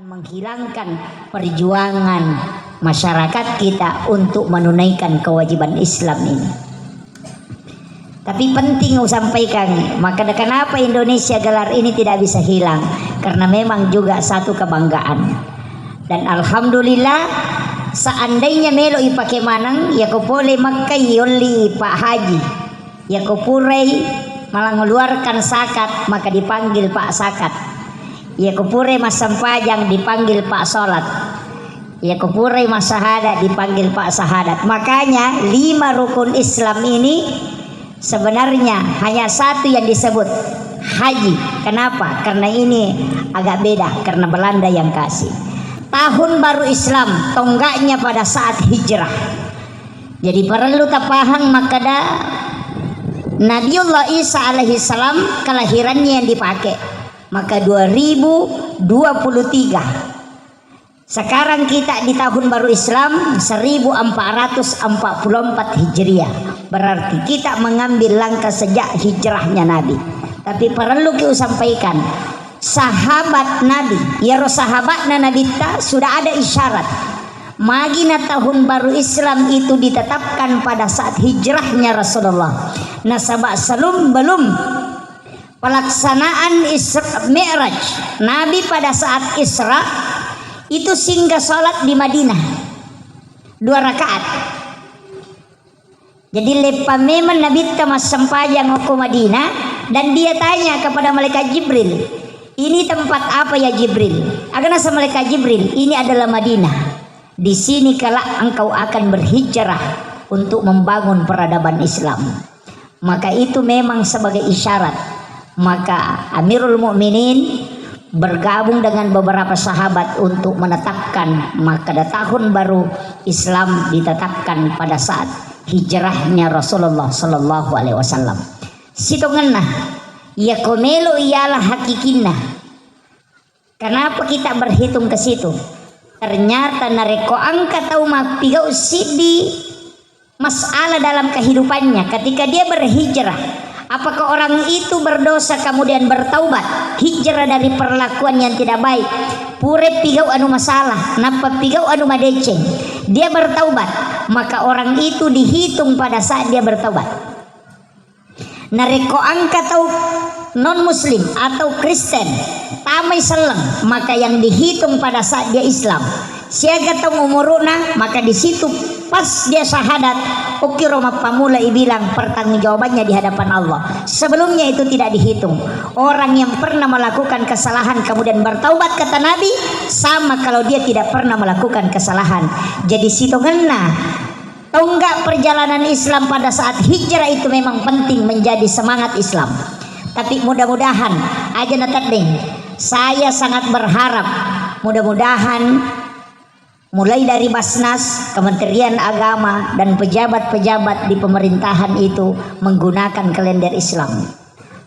menghilangkan perjuangan masyarakat kita untuk menunaikan kewajiban Islam ini. Tapi penting saya sampaikan, maka kenapa Indonesia gelar ini tidak bisa hilang, karena memang juga satu kebanggaan. Dan alhamdulillah seandainya melo ipake manang ya ko pole makai yoli Pak Haji ya ko purai malah mengeluarkan zakat, maka dipanggil Pak Zakat. Ya kupure mas sampajang dipanggil Pak Salat. Ya kupure mas Sahadat dipanggil Pak Sahadat. Makanya 5 rukun Islam ini sebenarnya hanya satu yang disebut haji. Kenapa? Karena ini agak beda, karena Belanda yang kasih. Tahun baru Islam tonggaknya pada saat hijrah. Jadi perlu tapahang makada Nabiullah Isa alaihissalam kelahirannya yang dipakai. Maka 2023. Sekarang kita di tahun baru Islam 1444 Hijriah. Berarti kita mengambil langkah sejak hijrahnya Nabi. Tapi perlu kita sampaikan, sahabat Nabi, ya sahabatnya Nabi sudah ada isyarat. Magina tahun baru Islam itu ditetapkan pada saat hijrahnya Rasulullah. Nah, belum pelaksanaan Isra Mi'raj, Nabi pada saat Isra itu singgah sholat di Madinah 2 rakaat. Jadi lepa memang Nabi tamas sempajang ke Madinah, dan dia tanya kepada malaikat Jibril, ini tempat apa ya Jibril? Agak nasa malaikat Jibril, ini adalah Madinah. Di sini kelak engkau akan berhijrah untuk membangun peradaban Islam. Maka itu memang sebagai isyarat. Maka Amirul Mukminin bergabung dengan beberapa sahabat untuk menetapkan maka tahun baru Islam ditetapkan pada saat hijrahnya Rasulullah Sallallahu Alaihi Wasallam. Sitongenna ya komelo ialah hakikinna. Kenapa kita berhitung ke situ? Ternyata nareko angka tahu mapigau sidi masalah dalam kehidupannya ketika dia berhijrah. Apakah orang itu berdosa kemudian bertaubat, hijrah dari perlakuan yang tidak baik, pure pigau anu masalah, napa pigau anu madeceng, dia bertaubat, maka orang itu dihitung pada saat dia bertaubat. Nareko angka tahu non muslim atau Kristen tamai seleng, maka yang dihitung pada saat dia Islam. Siaga tahu umuruna, maka di situ pas dia syahadat, ukir Roma pamula bilang pertanggungjawabannya di hadapan Allah. Sebelumnya itu tidak dihitung. Orang yang pernah melakukan kesalahan kemudian bertaubat kata Nabi, sama kalau dia tidak pernah melakukan kesalahan. Jadi sitongenna tonggak perjalanan Islam pada saat hijrah itu memang penting menjadi semangat Islam. Tapi mudah-mudahan aja natadeng, saya sangat berharap mudah-mudahan mulai dari Basnas, Kementerian Agama, dan pejabat-pejabat di pemerintahan itu menggunakan kalender Islam.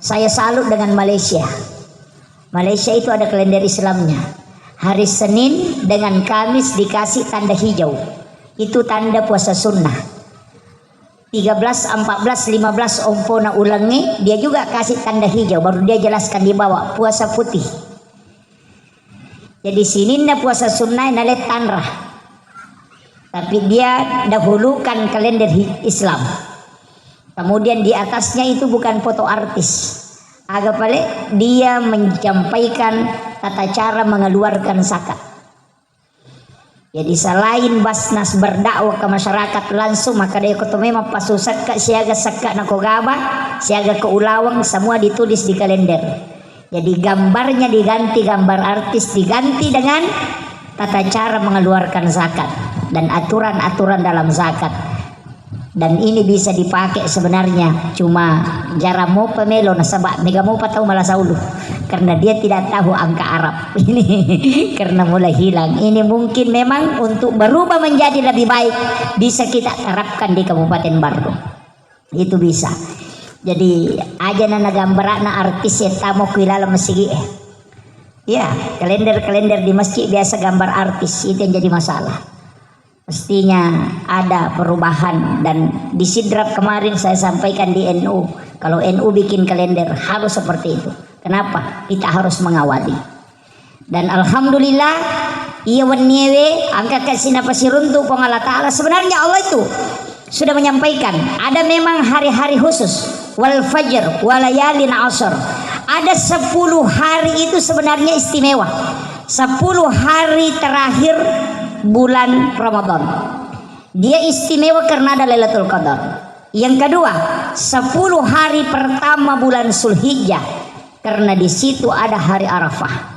Saya salut dengan Malaysia. Malaysia itu ada kalender Islamnya. Hari Senin dengan Kamis dikasih tanda hijau. Itu tanda puasa sunnah. 13, 14, 15 ompona ulangi, dia juga kasih tanda hijau. Baru dia jelaskan di bawah puasa putih. Jadi sini ndak puasa sunnah nalet tanrah, tapi dia dahulukan kalender Islam. Kemudian di atasnya itu bukan foto artis, agak paling dia menyampaikan tata cara mengeluarkan zakat. Jadi selain Basnas berdakwah ke masyarakat langsung, maka dia ketemu memang pasu zakat siaga zakat nakogaba, siaga ke ulawang, semua ditulis di kalender. Jadi gambarnya diganti, gambar artis diganti dengan tata cara mengeluarkan zakat dan aturan-aturan dalam zakat. Dan ini bisa dipakai sebenarnya, cuma jarang mau pemelo nasabak mega mau tahu malah saulu karena dia tidak tahu angka Arab ini karena mulai hilang. Ini mungkin memang untuk berubah menjadi lebih baik bisa kita terapkan di Kabupaten Bardo. Itu bisa. Jadi aja nana gambar na artis ya tamu kuilala masjid. Ya kalender di masjid biasa gambar artis, itu yang jadi masalah. Mestinya ada perubahan, dan di Sidrap kemarin saya sampaikan di NU, kalau NU bikin kalender harus seperti itu. Kenapa? Kita harus mengawali. Dan alhamdulillah ia waniewe angka kasih pasiruntu pengala ta'ala. Sebenarnya Allah itu sudah menyampaikan ada memang hari-hari khusus, wal fajr walayalin asr. Ada 10 hari itu sebenarnya istimewa, 10 hari terakhir bulan Ramadan dia istimewa karena ada Lailatul Qadar. Yang kedua 10 hari pertama bulan Zulhijjah karena di situ ada hari Arafah.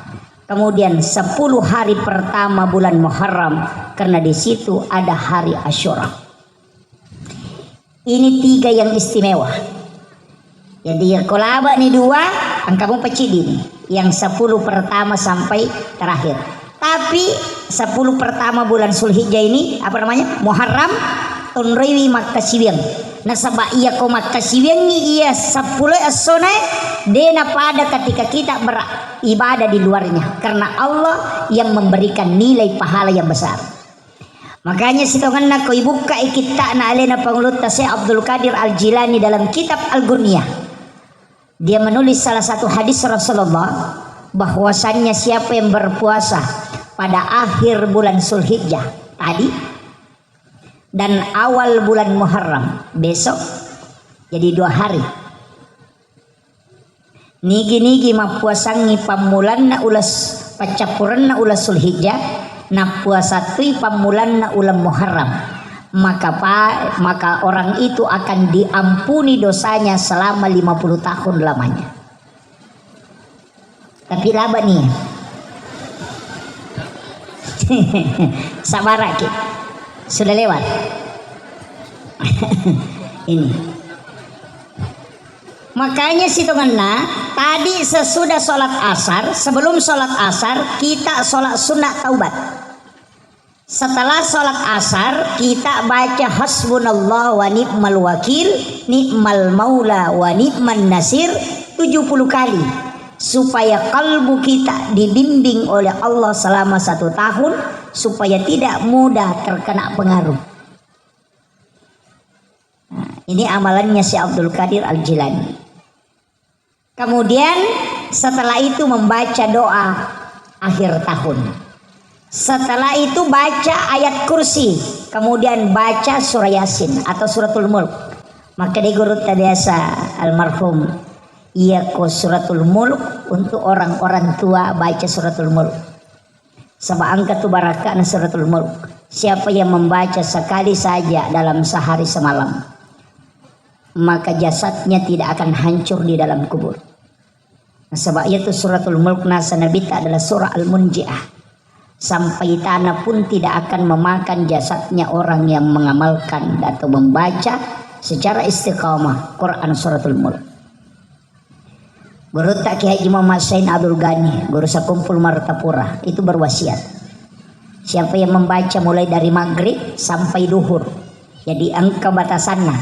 Kemudian 10 hari pertama bulan Muharram karena di situ ada hari Asyura. Ini 3 yang istimewa. Jadi kalau abah nih 2, kamu pecidi yang 10 pertama sampai terakhir. Tapi 10 pertama bulan Zulhijjah ini apa namanya? Muharram tunriwi makasiwiang. Nasaba iya ko makasiwiang ni iya 10 asone dena pada ketika kita beribadah di luarnya karena Allah yang memberikan nilai pahala yang besar. Makanya sitongan na ko ibuka ikita na alena pangulut Syekh Abdul Qadir Al-Jilani dalam kitab Al-Ghuniyah. Dia menulis salah satu hadis Rasulullah bahwasannya siapa yang berpuasa pada akhir bulan Zulhijjah tadi dan awal bulan Muharram besok, jadi 2 hari. Nigi-nigi mapuasangi pamulan na ulas pacapuran na ulas Zulhijjah na puasa tui pamulan na ulam Muharram, maka orang itu akan diampuni dosanya selama 50 tahun lamanya. Tapi laba nih sabar lagi sudah lewat. Ini makanya situnganna tadi sesudah sholat asar, sebelum sholat asar kita sholat sunat taubat. Setelah sholat asar kita baca hasbunallah wa ni'mal wakil, ni'mal maula wa ni'man nasir 70 kali supaya kalbu kita dibimbing oleh Allah selama 1 tahun supaya tidak mudah terkena pengaruh. Nah, ini amalannya Syekh Abdul Qadir Al-Jilani. Kemudian setelah itu membaca doa akhir tahun. Setelah itu baca ayat kursi, kemudian baca surah Yasin atau suratul Mulk. Maka di guru biasa almarhum ia ko suratul Mulk untuk orang-orang tua baca suratul Mulk. Sebab angkat tu barakah suratul Mulk. Siapa yang membaca sekali saja dalam sehari semalam, maka jasadnya tidak akan hancur di dalam kubur. Sebab itu suratul Mulk nasa nabita adalah surah Al-Munji'ah. Sampai tanah pun tidak akan memakan jasadnya orang yang mengamalkan atau membaca secara istiqamah Quran suratul Mulk. Guru tak Kiai Muhammad Sain Abdul Ghani, guru Sakumpul Martapura itu berwasiat. Siapa yang membaca mulai dari maghrib sampai duhur, jadi angka batasanna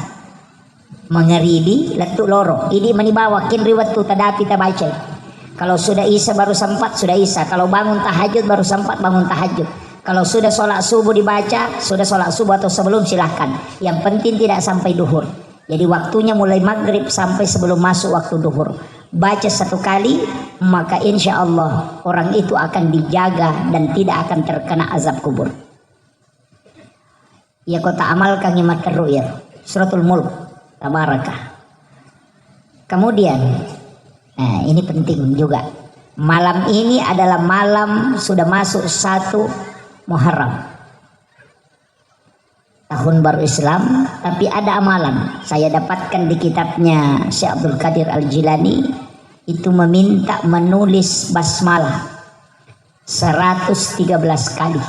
mengeribi letuk loro. Ini menibawa kin riwat tu tadapi tabaca. Kalau sudah isya baru sempat sudah isya. Kalau bangun tahajud baru sempat bangun tahajud. Kalau sudah sholat subuh dibaca, sudah sholat subuh atau sebelum silahkan. Yang penting tidak sampai duhur. Jadi waktunya mulai maghrib sampai sebelum masuk waktu duhur. Baca 1 kali, maka insya Allah orang itu akan dijaga dan tidak akan terkena azab kubur. Ya kota amal kang imat terru'ir suratul Mulk tabarakah. Kemudian nah ini penting juga, malam ini adalah malam sudah masuk 1 Muharram tahun baru Islam. Tapi ada amalan saya dapatkan di kitabnya Syekh Abdul Qadir Al-Jilani, itu meminta menulis basmalah 113 kali.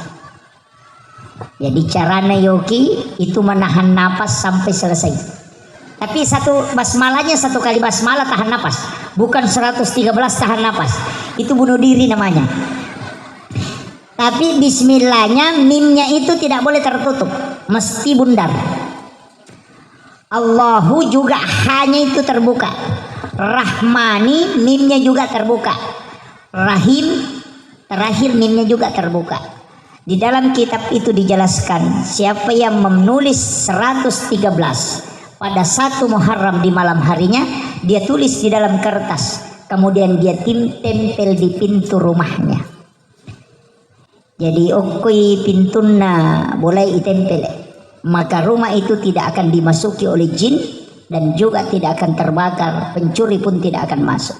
Jadi caranya yoki itu menahan napas sampai selesai. Tapi satu basmalahnya 1 kali basmalah tahan napas, bukan 113 tahan napas. Itu bunuh diri namanya. Tapi bismillahnya mimnya itu tidak boleh tertutup, mesti bundar. Allahu juga hanya itu terbuka. Rahmani mimnya juga terbuka. Rahim terakhir mimnya juga terbuka. Di dalam kitab itu dijelaskan siapa yang menulis 113 pada 1 Muharram di malam harinya, dia tulis di dalam kertas, kemudian dia tempel di pintu rumahnya. Jadi okoi pintunna boleh itempel, maka rumah itu tidak akan dimasuki oleh jin dan juga tidak akan terbakar, pencuri pun tidak akan masuk.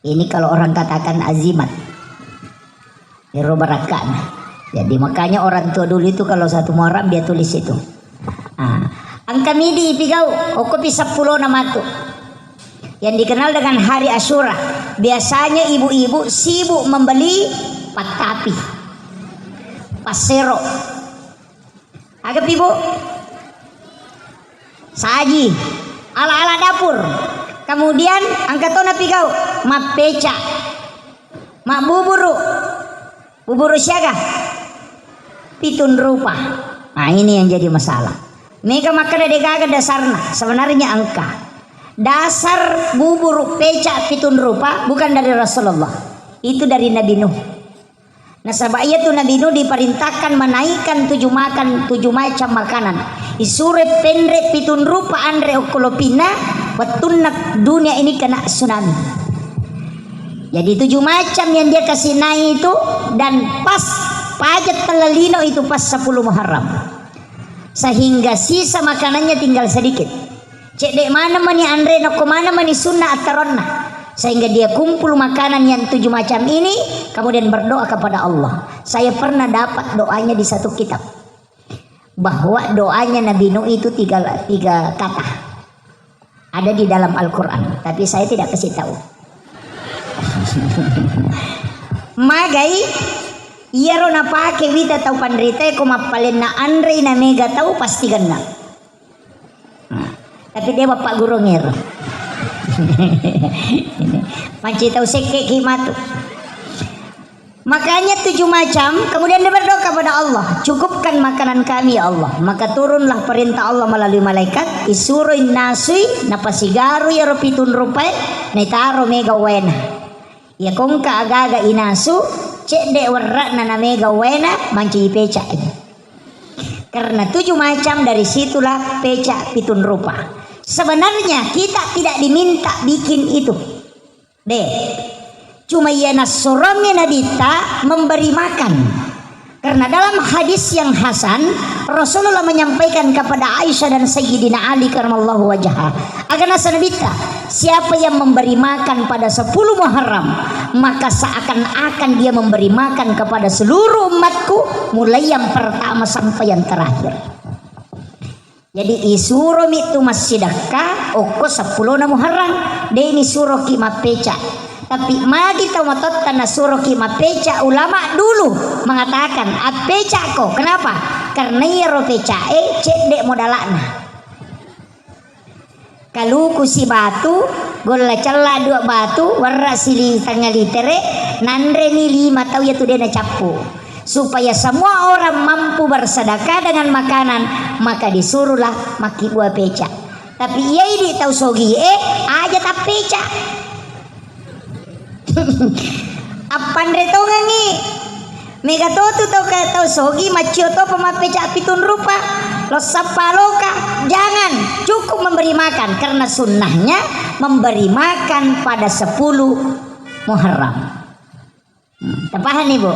Ini kalau orang katakan azimat, barakan. Jadi makanya orang tua dulu itu kalau satu Muharram dia tulis itu. Angka midi pigau, okopi 10 nama tu. Yang dikenal dengan hari Asyura. Biasanya ibu-ibu sibuk membeli patapi, pasero. Agak ibu, saji, ala-ala dapur. Kemudian angkatona pigau, mak peca, mak buburu siaga, pitun rupa. Nah ini yang jadi masalah. Mega makan degaga dasarnya sebenarnya angka. Dasar bubur peca pitun rupa bukan dari Rasulullah, itu dari Nabi Nuh. Nah sabaya tuh Nabi Nuh diperintahkan menaikkan 7 macam makanan. Isure pendre pitun rupa andre okolopina wetunak dunia ini kena tsunami. Jadi 7 macam yang dia kasih naik itu, dan pas pajak telalino itu pas 10 Muharram. Sehingga sisa makanannya tinggal sedikit. Cek dek mana mani andre no mana mani sunnah ataronna. Sehingga dia kumpul makanan yang 7 macam ini, kemudian berdoa kepada Allah. Saya pernah dapat doanya di satu kitab, bahwa doanya Nabi Nuh itu tiga kata ada di dalam Al-Quran, tapi saya tidak kasih tahu. Magai iya rona pake wita tau pandrita ko mapalin na andre na mega tahu pasti ganda. Tapi dia bapak guru ngir. Panci tahu seke kimatu. Makanya 7 macam, kemudian dia berdoa kepada Allah, cukupkan makanan kami ya Allah. Maka turunlah perintah Allah melalui malaikat, isuruin nasui napasigaru ya ropitun rupai netaro mega wena. Ya kongka agaga inasu cek dek warna na mega wena manci peca. Karena 7 macam dari situlah peca pitun rupa. Sebenarnya kita tidak diminta bikin itu. Deh. Cuma ia nasorongnya nadita memberi makan. Karena dalam hadis yang hasan Rasulullah menyampaikan kepada Aisyah dan Sayyidina Ali karramallahu wajhah, agar nasanabita siapa yang memberi makan pada 10 Muharram, maka seakan-akan dia memberi makan kepada seluruh umatku, mulai yang pertama sampai yang terakhir. Jadi isuro itu masjidaka oko 10 Muharram deni suro kima peca. Tapi magi tahu matot tanah suruh kima peca, ulama dulu mengatakan apeca kok. Kenapa? Karena yero peca cedek modalana. Kalau kusi batu gola cella 2 batu warna sili tanggal litere nandre ni 5 tahu ya tuh dia capu. Supaya semua orang mampu bersedekah dengan makanan, maka disuruhlah maki buah peca. Tapi ia ini tahu sogi aja tak peca. Apan reto ngangi mega totu tau sogi macio to pemapeca pitun rupa lo sapaloka. Jangan, cukup memberi makan, karena sunnahnya memberi makan pada 10 Muharram. Tepahan nih Bu.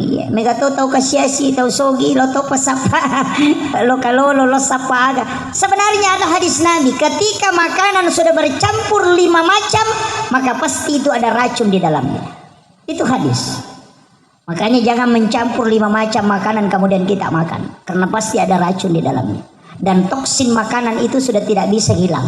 Iya, mega to tau kasiasi tau sogi lo to pasapa lo kalolo lo sapaga. Sebenarnya ada hadis Nabi, ketika makanan sudah bercampur 5 macam, maka pasti itu ada racun di dalamnya. Itu hadis. Makanya jangan mencampur 5 macam makanan kemudian kita makan, karena pasti ada racun di dalamnya. Dan toksin makanan itu sudah tidak bisa hilang.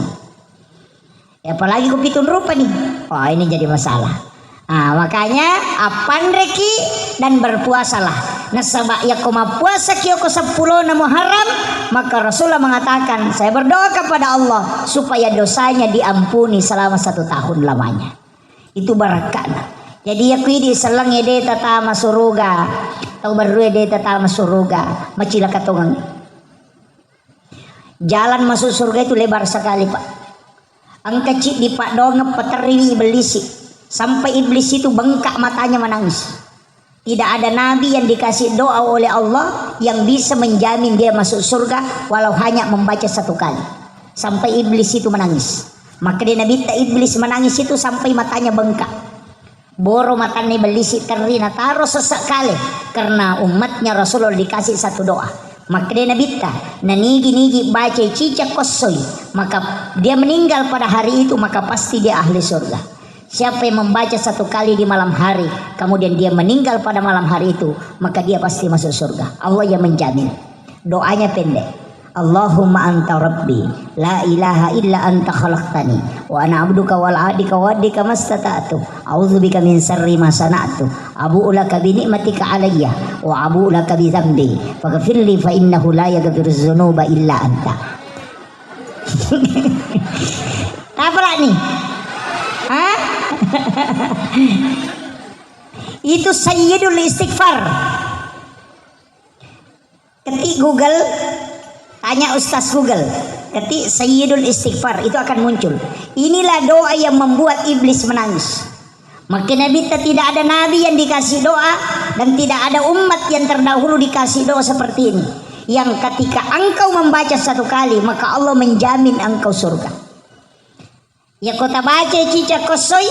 Ya, apalagi kupitun rupa nih. Wah, ini jadi masalah. Nah, makanya apan reki dan berpuasalah. Nasaba ya koma puasa kioko 10 Muharram, maka Rasulullah mengatakan, saya berdoa kepada Allah supaya dosanya diampuni selama 1 tahun lamanya. Itu barakah. Jadi ya kuidi selang ede tata masuruga, tau baru ede tata masuruga, macila katongang. Jalan masuk surga itu lebar sekali Pak. Ang kecil di Pak dongep peteriwi belisi. Sampai iblis itu bengkak matanya menangis. Tidak ada nabi yang dikasih doa oleh Allah yang bisa menjamin dia masuk surga walau hanya membaca 1 kali. Sampai iblis itu menangis. Maka dia nabi iblis menangis itu sampai matanya bengkak. Boro matane belisi terina taruh sesekali karena umatnya Rasulullah dikasih satu doa. Maka dia nabita nanigi baca cicak kosoi, maka dia meninggal pada hari itu, maka pasti dia ahli surga. Siapa yang membaca satu kali di malam hari kemudian dia meninggal pada malam hari itu, maka dia pasti masuk surga. Allah yang menjamin. Doanya pendek. Allahumma anta rabbi la ilaha illa anta khalaqtani wa ana abduka wal adika wadika mastata'tu a'udzubika min syarri ma sana'tu abu'u laka bi ni'matika alayya wa abu'u laka bi dzambi faghfirli fa innahu la yaghfiru dzunuba illa anta. Apa nih? Hah? Itu sayyidul istighfar. Ketik Google, tanya Ustaz Google, ketik sayyidul istighfar, itu akan muncul. Inilah doa yang membuat iblis menangis. Maka Nabi tidak ada nabi yang dikasih doa dan tidak ada umat yang terdahulu dikasih doa seperti ini, yang ketika engkau membaca satu kali maka Allah menjamin engkau surga. Ya kota baca cicak kosoi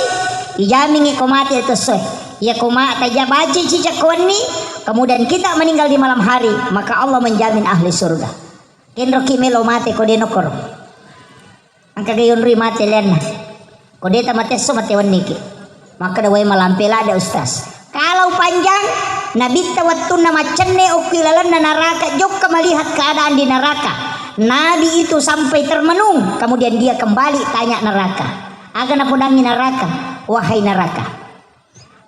dijamin kau mati itu soy. Ya koma taja baca cicak koni kemudian kita meninggal di malam hari, maka Allah menjamin ahli surga. Kenro kimelo mate ko denokor. Angka gayon ri mate len. Ko deta mate so mate waniki. Maka dawai malampela ada ustaz. Kalau panjang Nabi tawattu nama cenne ukilalan na neraka jok melihat keadaan di neraka. Nabi itu sampai termenung, kemudian dia kembali tanya neraka. Agana podangi neraka, wahai neraka,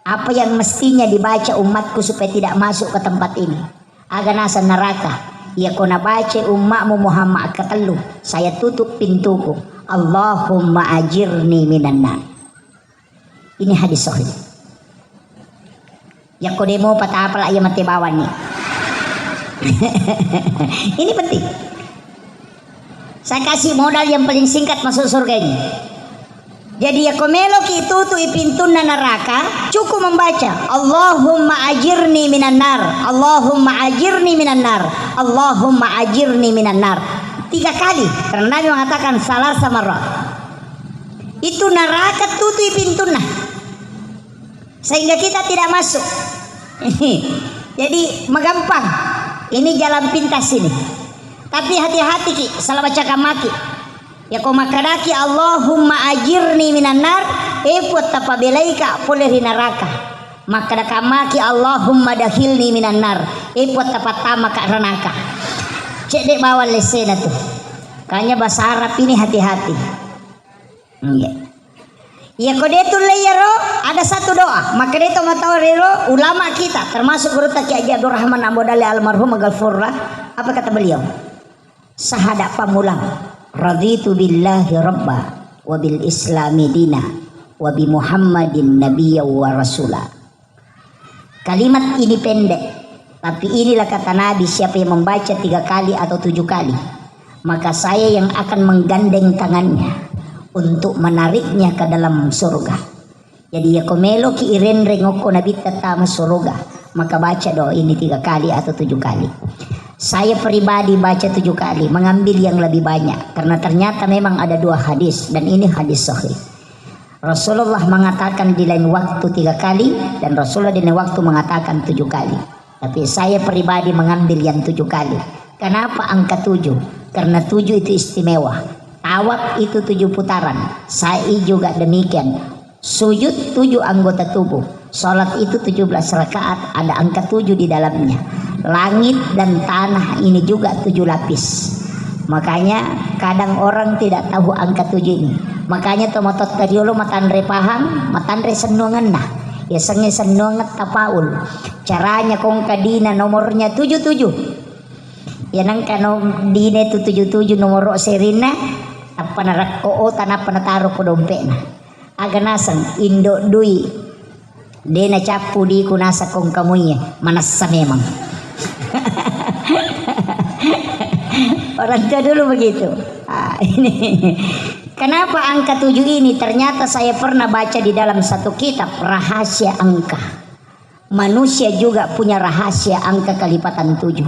apa yang mestinya dibaca umatku supaya tidak masuk ke tempat ini? Aganasa neraka. Ya kona baca umatmu Muhammad ketelu, saya tutup pintuku. Allahumma ajirni minan nar. Ini hadis sahih. Ya kodemo patapal ayam mati bawan nih. Ini penting. Saya kasih modal yang paling singkat masuk surga ini. Jadi ya komelo ki itu tu ipintun neraka cukup membaca Allahumma ajirni minan nar, Allahumma ajirni minan nar, Allahumma ajirni minan nar 3 kali karena Nabi mengatakan salah sama roh. Itu neraka tutu ipintun sehingga kita tidak masuk. Jadi magampang. Ini jalan pintas ini. Tapi hati-hati ki salah baca kamaki. Ya kau makadaki Allahumma ajirni minan nar epot tapabelaika poleri neraka. Maka dakamaki Allahumma dahilni minan nar epot tapatama ka neraka. Cek dek bawa lesena tuh. Kayaknya bahasa Arab ini hati-hati. Ya kode itu layero ada satu doa. Maka itu matawariro ulama kita termasuk guru Ki Haji Abdul Rahman Ambodali almarhum Galfurlah. Apa kata beliau? Sahadat pamulang. Raditu billahi rabba wa bil islami dina wa bi Muhammadin nabiyya wa rasula. Kalimat ini pendek, tapi inilah kata Nabi, siapa yang membaca 3 kali atau 7 kali, maka saya yang akan menggandeng tangannya untuk menariknya ke dalam surga. Jadi ya komelo ki iren rengoko Nabi tetama surga, maka baca doa ini 3 kali atau 7 kali. Saya pribadi baca 7 kali, mengambil yang lebih banyak karena ternyata memang ada 2 hadis dan ini hadis sahih. Rasulullah mengatakan di lain waktu 3 kali dan Rasulullah di lain waktu mengatakan 7 kali. Tapi saya pribadi mengambil yang 7 kali. Kenapa angka 7? Karena 7 itu istimewa. Tawaf itu 7 putaran. Sa'i juga demikian. Sujud 7 anggota tubuh. Salat itu 17 rakaat, ada angka 7 di dalamnya. Langit dan tanah ini juga 7 lapis. Makanya kadang orang tidak tahu angka 7 ini. Makanya tomatot tadiolo matandre paham, matandre senungan nah. Ya sengi senungat tapaul. Caranya kong kadina nomornya 77. Ya nang kano dine itu 77 nomor serina apa narak oo tanah penataro ko dompena. Aganasan indo dui dena capu di kunasa kong kamunya manasa memang. Orang tua dulu begitu. Ini kenapa angka 7 ini? Ternyata saya pernah baca di dalam satu kitab rahasia angka. Manusia juga punya rahasia angka kelipatan 7.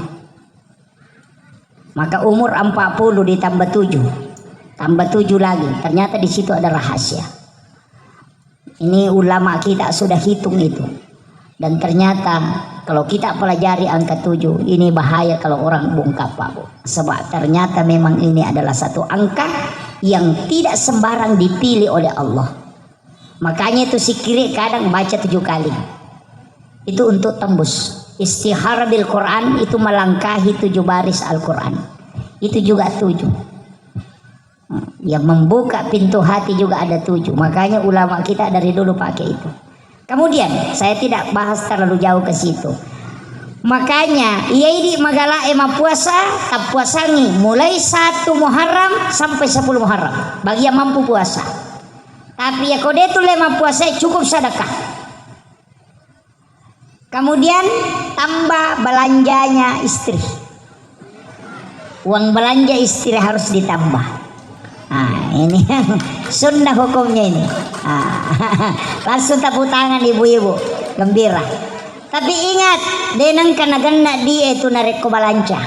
Maka umur 40 ditambah 7, tambah 7 lagi. Ternyata di situ ada rahasia. Ini ulama kita sudah hitung itu. Dan ternyata kalau kita pelajari angka 7, ini bahaya kalau orang bungkap Pak Bu. Sebab ternyata memang ini adalah satu angka yang tidak sembarang dipilih oleh Allah. Makanya itu si kiri kadang baca 7 kali. Itu untuk tembus. Istihara bil Quran itu melangkahi 7 baris Al-Quran. Itu juga 7. Yang membuka pintu hati juga ada 7. Makanya ulama kita dari dulu pakai itu. Kemudian saya tidak bahas terlalu jauh ke situ. Makanya ia ini magala emang puasa tak puasangi mulai 1 Muharram sampai 10 Muharram bagi yang mampu puasa. Tapi ya kode itu lemah puasa cukup sedekah. Kemudian tambah belanjanya istri. Uang belanja istri harus ditambah. Nah, ini sunnah hukumnya ini. Langsung tepuk tangan ibu-ibu, gembira. Tapi ingat, denang kena gena dia itu narik ko balanca.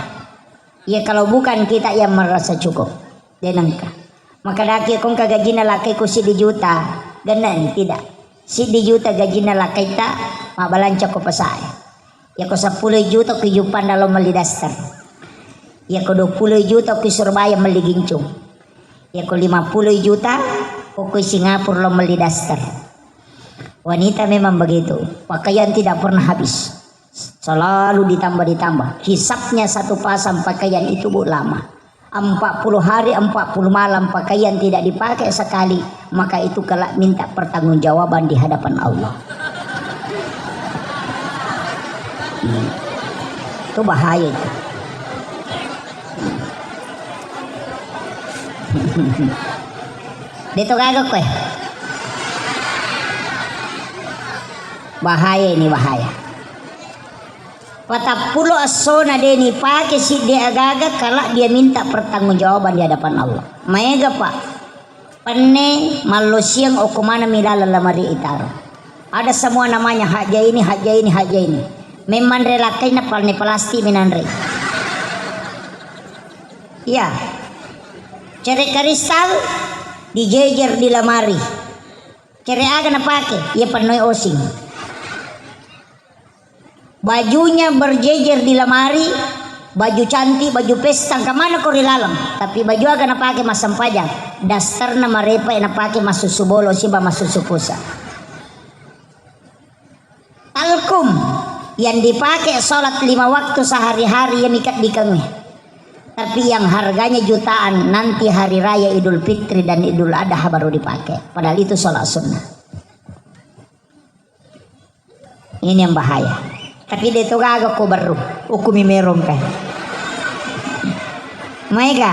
Ya kalau bukan kita yang merasa cukup, denang ka. Maka daki kong kagajina laki ko si di juta, ganan tidak. Si di juta gajina laki ta, mabalanca ko pasay. Ya ko 10 juta ko yupan dalam malidaster. Ya ko 20 juta ko Surabaya maligincung. Ya ko 50 juta ko Singapura lo malidaster. Wanita memang begitu, pakaian tidak pernah habis, selalu ditambah. Hisapnya satu pasang pakaian itu Bu lama, 40 hari 40 malam pakaian tidak dipakai sekali, maka itu kelak minta pertanggungjawaban di hadapan Allah. Itu bahaya itu. Dito kagak kue. Bahaya ini bahaya. Patapulo asona deni pakai si dia agak kalau dia minta pertanggungjawaban di hadapan Allah. Maega Pak. Penne malusiang o kumana milala lamari itaro. Ada semua namanya haja ini. Memang relakai na palne pelasti minanre. Ya. Cere kristal dijejer di lamari. Cere aga na pakai, ia panoy osing. Bajunya berjejer di lamari, baju cantik, baju pesta, kemana kau rilalang? Tapi baju aga na pakai masam pajang, dasar na marepa na pakai masusu bolo siba masusu pusa. Talkum yang dipakai sholat 5 waktu sehari-hari yang ikat di kami. Tapi yang harganya jutaan nanti hari raya Idul Fitri dan Idul Adha baru dipakai. Padahal itu sholat sunnah. Ini yang bahaya. Tapi dia itu gagak ko baru. Ukumi merong kan. Mereka.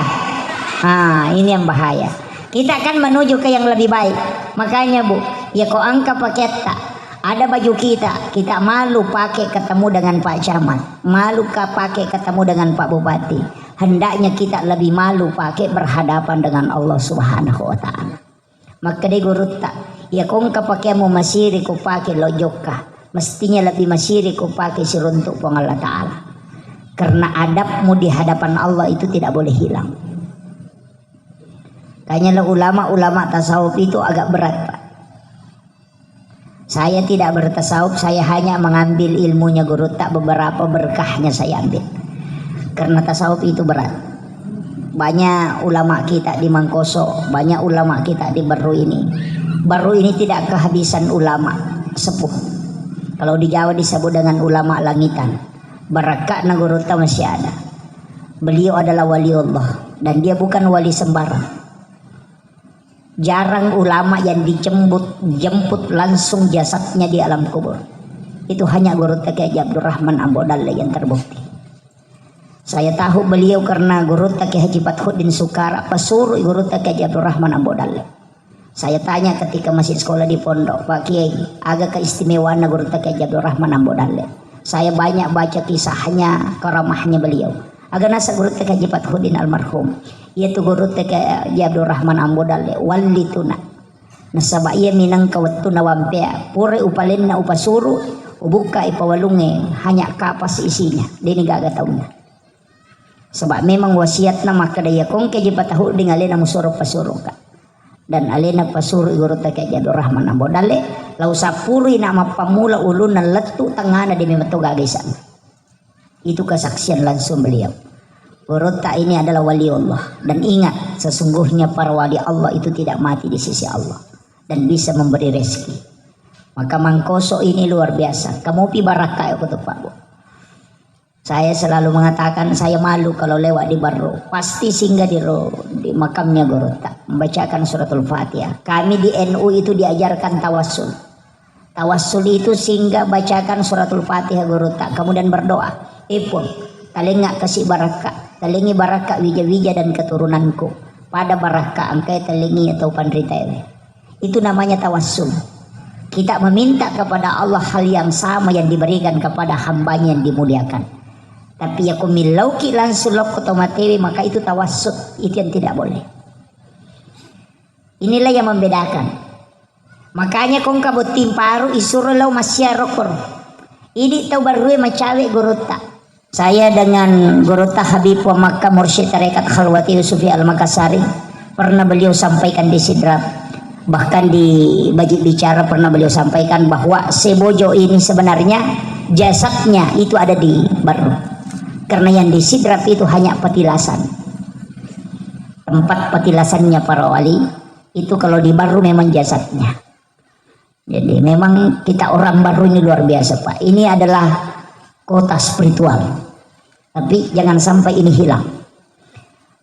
Ini yang bahaya. Kita kan menuju ke yang lebih baik. Makanya Bu, ya kau angka paket tak. Ada baju kita malu pakai ketemu dengan Pak Camat, malu pakai ketemu dengan Pak Bupati. Hendaknya kita lebih malu pakai berhadapan dengan Allah Subhanahu wa taala. Maka dia gurut tak, ya kong kapake mo masiri ko pakai lojok ka. Mestinya lebih masiri ko pakai siruntuk pang Allah taala. Karena adabmu di hadapan Allah itu tidak boleh hilang. Kayaknya ulama tasawuf itu agak berat Pak. Saya tidak bertasawuf, saya hanya mengambil ilmunya guru tak, beberapa berkahnya saya ambil. Karena tasawuf itu berat. Banyak ulama kita di Mangkoso, banyak ulama kita di Baru ini. Baru ini tidak kehabisan ulama sepuh. Kalau di Jawa disebut dengan ulama langitan. Barakat na guru tak masih ada. Beliau adalah wali Allah dan dia bukan wali sembarang. Jarang ulama yang jemput langsung jasadnya di alam kubur. Itu hanya guru Kiai Abdurrahman Ambodalle yang terbukti. Saya tahu beliau karena guru Kiai Haji Fathuddin Sukara pesuruh guru Kiai Abdurrahman Ambodalle. Saya tanya ketika masih sekolah di pondok, Pak Kiai, agak keistimewaan guru Kiai Abdurrahman Ambodalle. Saya banyak baca kisahnya, karamahnya beliau. Agak nasa guru Kiai Haji Fathuddin almarhum. Yaitu guru Kiai Abdurrahman Ambodalle walituna nasaba iya minang kawatuna wampea pure upalenna upasuru ubuka ipawalunge hanya kapas isinya dini gaga tauna sebab memang wasiatna maka daya kong Kiai Fathuddin ngalena musoro pasuro ka dan alena pasuru igorota kayak jadu rahman ambodale lau sapuri nama pamula ulunan letu tangana di memeto gagaisan. Itu kesaksian langsung beliau. Gorota ini adalah wali Allah, dan ingat sesungguhnya para wali Allah itu tidak mati di sisi Allah dan bisa memberi rezeki. Maka Mangkoso ini luar biasa. Kamu pi baraka ya kutu Pak. Saya selalu mengatakan saya malu kalau lewat di Barro. Pasti singgah di makamnya Gorota, membacakan suratul Fatihah. Kami di NU itu diajarkan tawassul. Tawassul itu singgah bacakan suratul Fatihah Gorota, kemudian berdoa. Ipun, talengak kasih baraka, talengi baraka wija-wija dan keturunanku. Pada baraka angkai talengi atau pandritawe. Itu namanya tawassul. Kita meminta kepada Allah hal yang sama yang diberikan kepada hambanya yang dimuliakan. Tapi aku milauki langsung lok otomatis, maka itu tawassut, itu yang tidak boleh. Inilah yang membedakan. Makanya kong kabut timparu isuro lau masya rokor. Ini tau baru macawe Gorota. Saya dengan Gorota Habib wa Makkah Mursyid Tarekat Khalwati Yusufi Al-Makassari pernah beliau sampaikan di Sidrap. Bahkan di Bajik Bicara pernah beliau sampaikan bahwa Sebojo ini sebenarnya jasadnya itu ada di Barro. Karena yang di Sidrap itu hanya petilasan. Tempat petilasannya para wali itu, kalau di Barro memang jasadnya. Jadi memang kita orang Barro ini luar biasa Pak. Ini adalah kota spiritual. Tapi jangan sampai ini hilang.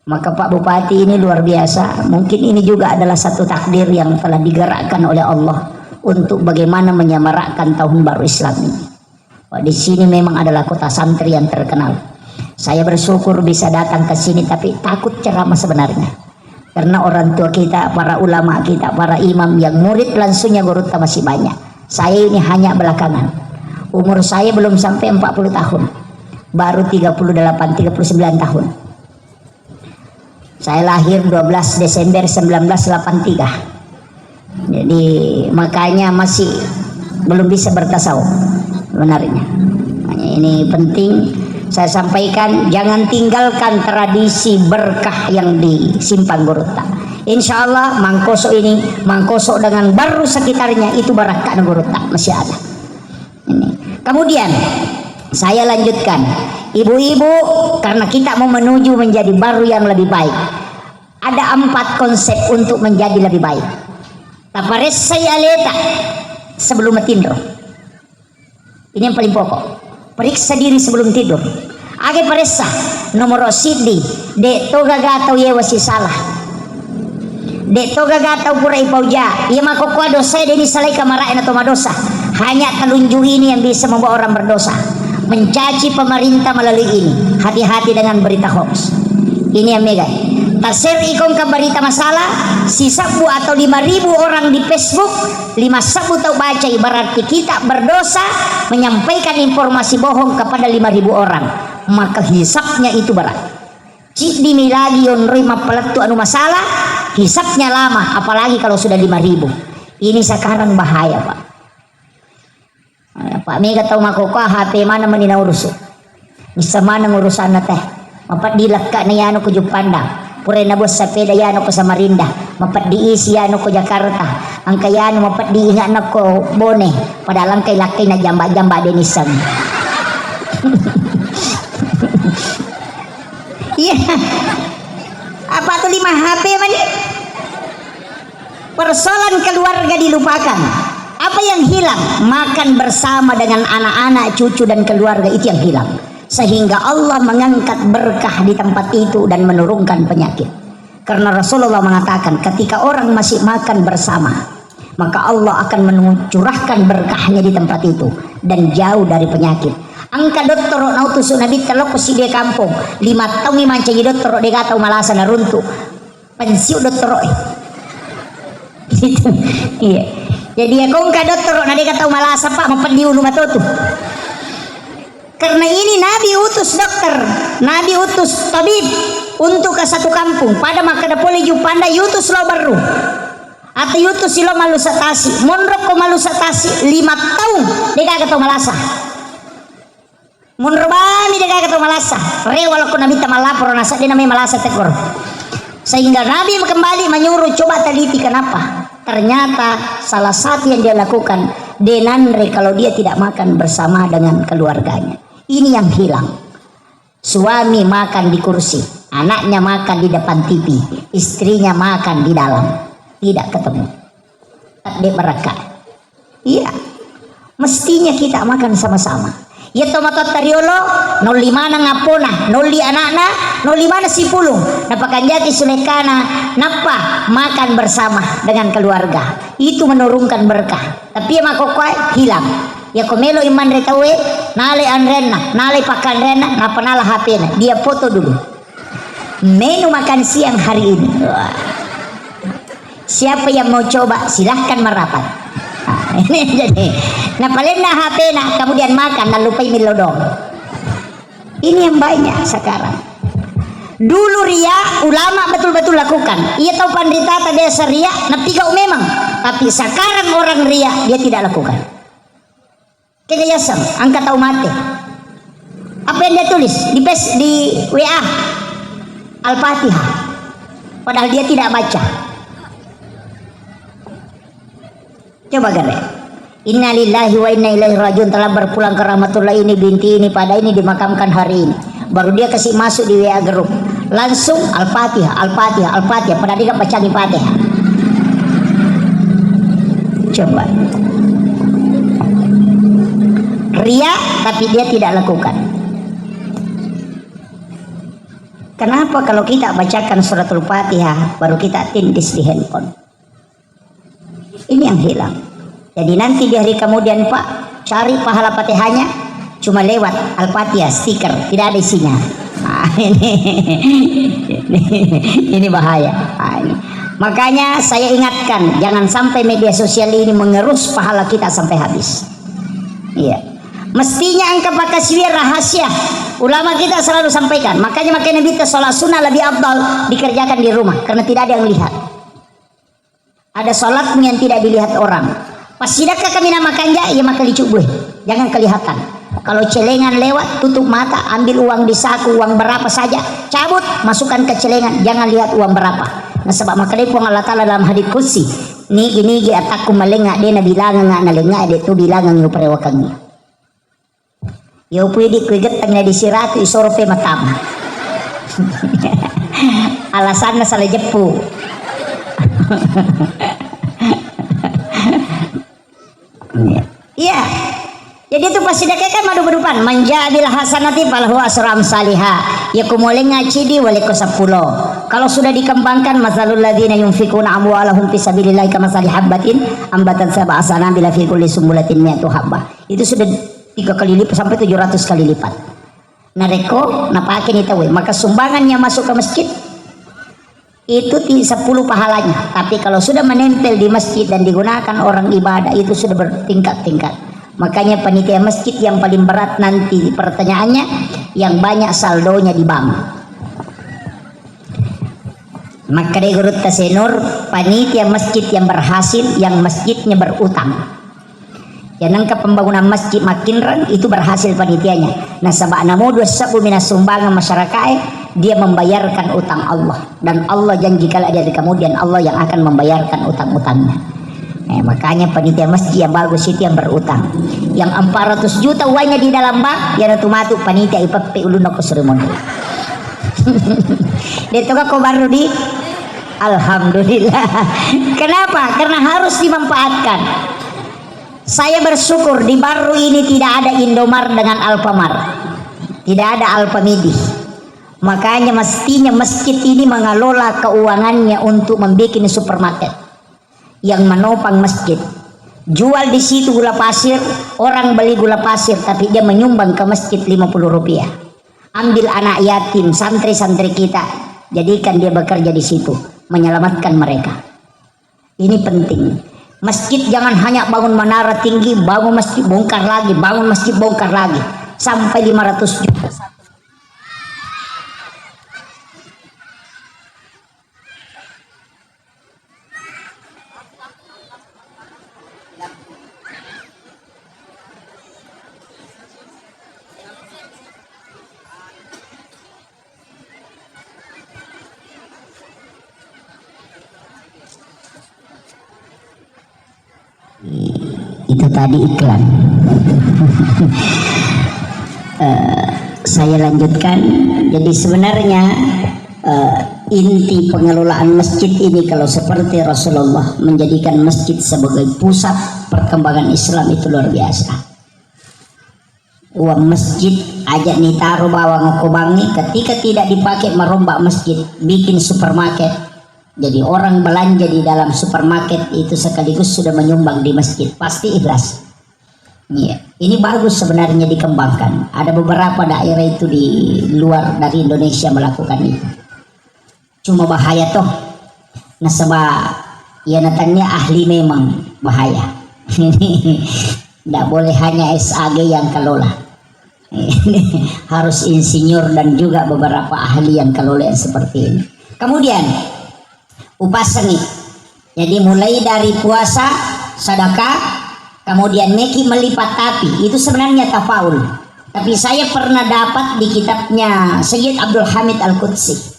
Maka Pak Bupati ini luar biasa. Mungkin ini juga adalah satu takdir yang telah digerakkan oleh Allah untuk bagaimana menyemarakkan tahun baru Islam ini. Pak, di sini memang adalah kota santri yang terkenal. Saya bersyukur bisa datang ke sini, tapi takut ceramah sebenarnya. Karena orang tua kita, para ulama kita, para imam yang murid langsungnya Gorota masih banyak. Saya ini hanya belakangan. Umur saya belum sampai 40 tahun. Baru 38, 39 tahun. Saya lahir 12 Desember 1983. Jadi makanya masih belum bisa bertasawuf sebenarnya. Makanya ini penting saya sampaikan, jangan tinggalkan tradisi berkah yang disimpan Gorota. Insya Allah Mangkoso ini, Mangkoso dengan baru sekitarnya itu barakah Gorota masih ada. Ini. Kemudian saya lanjutkan, ibu-ibu, karena kita mau menuju menjadi baru yang lebih baik. Ada 4 konsep untuk menjadi lebih baik. Tapares saya leta sebelum tidur. Ini yang paling pokok. Periksa diri sebelum tidur. Age periksa nomor sidi de toga gatau ye wasi salah. De toga gatau pura ipauja. Ia makokwa dosa de disalai kamarain atau madosa. Hanya telunjuk ini yang bisa membawa orang berdosa. Mencaci pemerintah melalui ini. Hati-hati dengan berita hoax. Ini yang mega. Tasir ikon ke berita masalah, si sabu atau 5.000 orang di Facebook, 5 sabu tahu baca, berarti kita berdosa menyampaikan informasi bohong kepada 5.000 orang, maka hisapnya itu berat. Cik dimi lagi on rima peletu anu masalah, hisapnya lama, apalagi kalau sudah 5.000. Ini sekarang bahaya Pak. Pak Mega tahu makoko HP mana menina urusu, bisa mana ngurusan teh, mapat dilekak na yano kujuk pandang. Pure na bos sepeda yano ko Samarinda, mapat diisi yano ko Jakarta, ang kayano mapat diinga na ko Bone, padahal kay lakay na jamba-jamba denisan. Iya, apa tuh 5 HP man? Persoalan keluarga dilupakan. Apa yang hilang? Makan bersama dengan anak-anak, cucu dan keluarga, itu yang hilang. Sehingga Allah mengangkat berkah di tempat itu dan menurunkan penyakit. Karena Rasulullah mengatakan ketika orang masih makan bersama, maka Allah akan mencurahkan berkahnya di tempat itu dan jauh dari penyakit. Angka dokter nautus nabi telok si dia kampung 5 tahun ni manca dokter dia gatau malasa na runtu pensiu dokter gitu. Iya. Jadi ya kong ka dokter na dia gatau malasa Pak mapendiu rumah tuh. Karena ini Nabi utus dokter, Nabi utus tabib untuk ke satu kampung. Pada maka ada boleh jupanda yutus lo baru. Atau yutus silo malu satasi, monrok ko malu satasi 5 tahun dia kagak tahu malasa. Monrobami dia kagak tahu malasa. Rewal ko nabi tamalapor nasa dia namanya malasa tekor. Sehingga Nabi kembali menyuruh, coba teliti kenapa. Ternyata salah satu yang dia lakukan, denanre kalau dia tidak makan bersama dengan keluarganya. Ini yang hilang. Suami makan di kursi, anaknya makan di depan TV, istrinya makan di dalam, tidak ketemu. Dia berkah. Iya, mestinya kita makan sama-sama. Ya tomato tariolo 05 na ngapona 0 anakna 05 na sipulong napakanjati sulekana napa makan bersama dengan keluarga itu menurunkan berkah. Tapi ya makokwai hilang ya komelo iman retawe nale anrenna nale pakan renna napanala HP na dia foto dulu menu makan siang hari ini. Wah. Siapa yang mau coba silahkan merapat. Ini jadi nah paling nah HP nah kemudian makan dan lupa milodong. Ini yang banyak sekarang. Dulu ria ulama betul-betul lakukan. Ia tahu pandita tadi ria napigau memang, tapi sekarang orang ria dia tidak lakukan. Kegayasan angkat tahu mati. Apa yang dia tulis di WA Al-Fatihah padahal dia tidak baca. Coba gare. Innalillahi wa inna ilaihi rajiun telah berpulang ke rahmatullah ini binti ini pada ini dimakamkan hari ini. Baru dia kasih masuk di WA grup. Langsung Al-Fatihah, Al-Fatihah, Al-Fatihah pada dia baca di Fatihah. Coba. Ria tapi dia tidak lakukan. Kenapa kalau kita bacakan suratul Fatihah baru kita tindis di handphone? Ini yang hilang. Jadi nanti di hari kemudian Pak cari pahala Fatihahnya cuma lewat Al-Fatihah stiker tidak ada isinya. Nah, ini bahaya. Nah, ini. Makanya saya ingatkan jangan sampai media sosial ini mengerus pahala kita sampai habis. Iya. Mestinya angka pakaswir rahasia ulama kita selalu sampaikan. Makanya Nabi sholat sunnah lebih afdal dikerjakan di rumah karena tidak ada yang lihat. Ada sholatmu yang tidak dilihat orang. Pas sidakah kami namakan ya maka dicubuh. Jangan kelihatan. Kalau celengan lewat tutup mata, ambil uang di saku, uang berapa saja, cabut, masukkan ke celengan, jangan lihat uang berapa. Nah sebab maka dia Allah Ta'ala dalam hadits qudsi, nigi ataku malengak dia nabilangan nga nalengak dia tu bilangan yung parewakannya. Yo pwede ko igatang na disiratu isorope matama. Alasan na salah jepu. Iya. Jadi itu pasti kan madu-madupan manja bil hasanati falahu asram salihah ya kumoleng ngacidi waliko 10. Kalau sudah dikembangkan masalul ladzina yunfikuna amwalahum fi sabilillah kamathali habatin ambatan sab'a sanabila fi kulli sumbulatin mi'atu habbah. Itu sudah 3 kali lipat sampai 700 kali lipat. Nareko napakin itu maka sumbangannya masuk ke masjid itu 10 pahalanya. Tapi kalau sudah menempel di masjid dan digunakan orang ibadah itu sudah bertingkat-tingkat. Makanya panitia masjid yang paling berat nanti pertanyaannya yang banyak saldonya di bank. Maka di Gurut Tasenur panitia masjid yang berhasil yang masjidnya berutang. Yang ke pembangunan masjid makin itu berhasil panitianya. Nah sabana modus sabu minas sumbangan masyarakat dia membayarkan utang Allah dan Allah janji kalau ada kemudian Allah yang akan membayarkan utang-utangnya. Makanya panitia masjid yang bagus itu yang berutang. Yang 400 juta uangnya di dalam bank yang otomatis panitia ipape ulun aku seremoni. Dia tuh kok baru di alhamdulillah. Kenapa? Karena harus dimanfaatkan. Saya bersyukur di Baru ini tidak ada Indomar dengan Alfamart. Tidak ada Alfamidi. Makanya mestinya masjid ini mengelola keuangannya untuk membuat supermarket yang menopang masjid. Jual di situ gula pasir, orang beli gula pasir tapi dia menyumbang ke masjid 50 rupiah. Ambil anak yatim, santri-santri kita, jadikan dia bekerja di situ, menyelamatkan mereka. Ini penting. Masjid jangan hanya bangun menara tinggi, bangun masjid bongkar lagi, bangun masjid bongkar lagi sampai 500 juta. tadi iklan. Saya lanjutkan. Jadi sebenarnya inti pengelolaan masjid ini kalau seperti Rasulullah menjadikan masjid sebagai pusat perkembangan Islam itu luar biasa. Uang masjid ajak nih taruh bawa ngokobangi, ketika tidak dipakai merombak masjid, bikin supermarket. Jadi orang belanja di dalam supermarket itu sekaligus sudah menyumbang di masjid, pasti ikhlas. Iya, ini bagus sebenarnya dikembangkan. Ada beberapa daerah itu di luar dari Indonesia melakukan itu. Cuma bahaya toh. Nasabah ya natanya ahli memang bahaya. Tidak boleh hanya SAG yang kelola. Harus insinyur dan juga beberapa ahli yang kelola yang seperti ini. Kemudian upasani. Jadi mulai dari puasa, sedekah, kemudian meki melipat tapi itu sebenarnya tafaul. Tapi saya pernah dapat di kitabnya Sayyid Abdul Hamid Al-Qudsi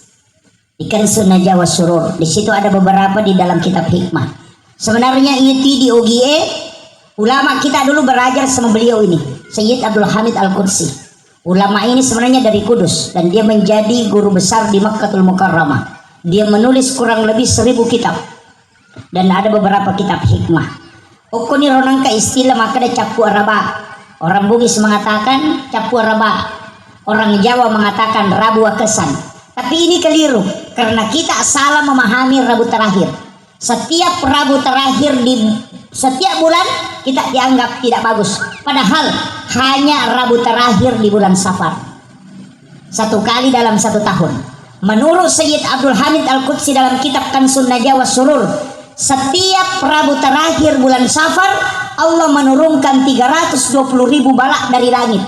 di Kanzun Najwa wa Surur. Di situ ada beberapa di dalam kitab hikmah. Sebenarnya itu di UGE ulama kita dulu belajar sama beliau ini, Sayyid Abdul Hamid Al-Qudsi. Ulama ini sebenarnya dari Kudus dan dia menjadi guru besar di Makkatul Mukarramah. Dia menulis kurang lebih 1000 kitab dan ada beberapa kitab hikmah. Okoni ronangka istilah maka ada capu araba. Orang Bugis mengatakan capu araba. Orang Jawa mengatakan Rabu Kesan. Tapi ini keliru karena kita salah memahami Rabu terakhir. Setiap Rabu terakhir di setiap bulan kita dianggap tidak bagus. Padahal hanya Rabu terakhir di bulan Safar. 1 kali dalam 1 tahun. Menurut Sayyid Abdul Hamid Al-Qudsi dalam kitab Kanzun Najwa wa Surur, setiap Rabu terakhir bulan Safar Allah menurunkan 320.000 balak dari langit,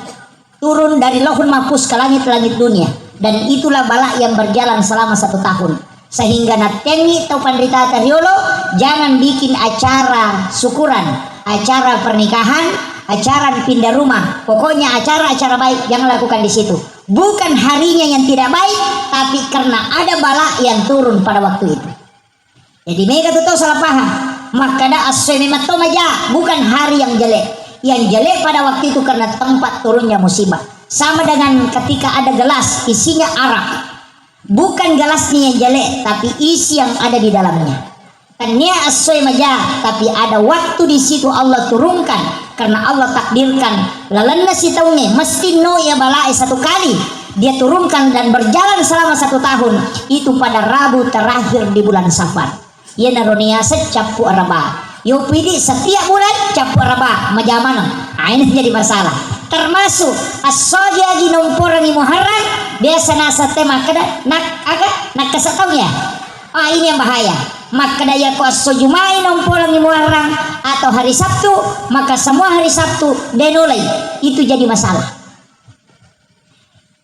turun dari Lauhul Mahfuz ke langit-langit dunia, dan itulah balak yang berjalan selama 1 tahun. Sehingga natengi atau pandrita teriolo jangan bikin acara syukuran, acara pernikahan, acara pindah rumah, pokoknya acara-acara baik jangan lakukan di situ. Bukan harinya yang tidak baik, tapi karena ada balak yang turun pada waktu itu. Jadi mereka tuh tahu salah paham. Maka ada aswemematomaja, bukan hari yang jelek. Yang jelek pada waktu itu karena tempat turunnya musibah. Sama dengan ketika ada gelas isinya arak. Bukan gelasnya yang jelek, tapi isi yang ada di dalamnya. Tanya aswemaja, tapi ada waktu di situ Allah turunkan karena Allah takdirkan lalanna si tahunnya mesti no ya balai 1 kali dia turunkan dan berjalan selama 1 tahun itu pada Rabu terakhir di bulan Safar. Ya naronia secapu araba. Yo pidi setiap bulan capu araba majamana. Ini jadi masalah. Termasuk as-soja ginomporangi Muharram biasa nasa tema kada nak kasataunya. Ini yang bahaya. Maka daya ko as-sojumai nomporangi Muharram atau hari Sabtu, maka semua hari Sabtu denolai. Itu jadi masalah.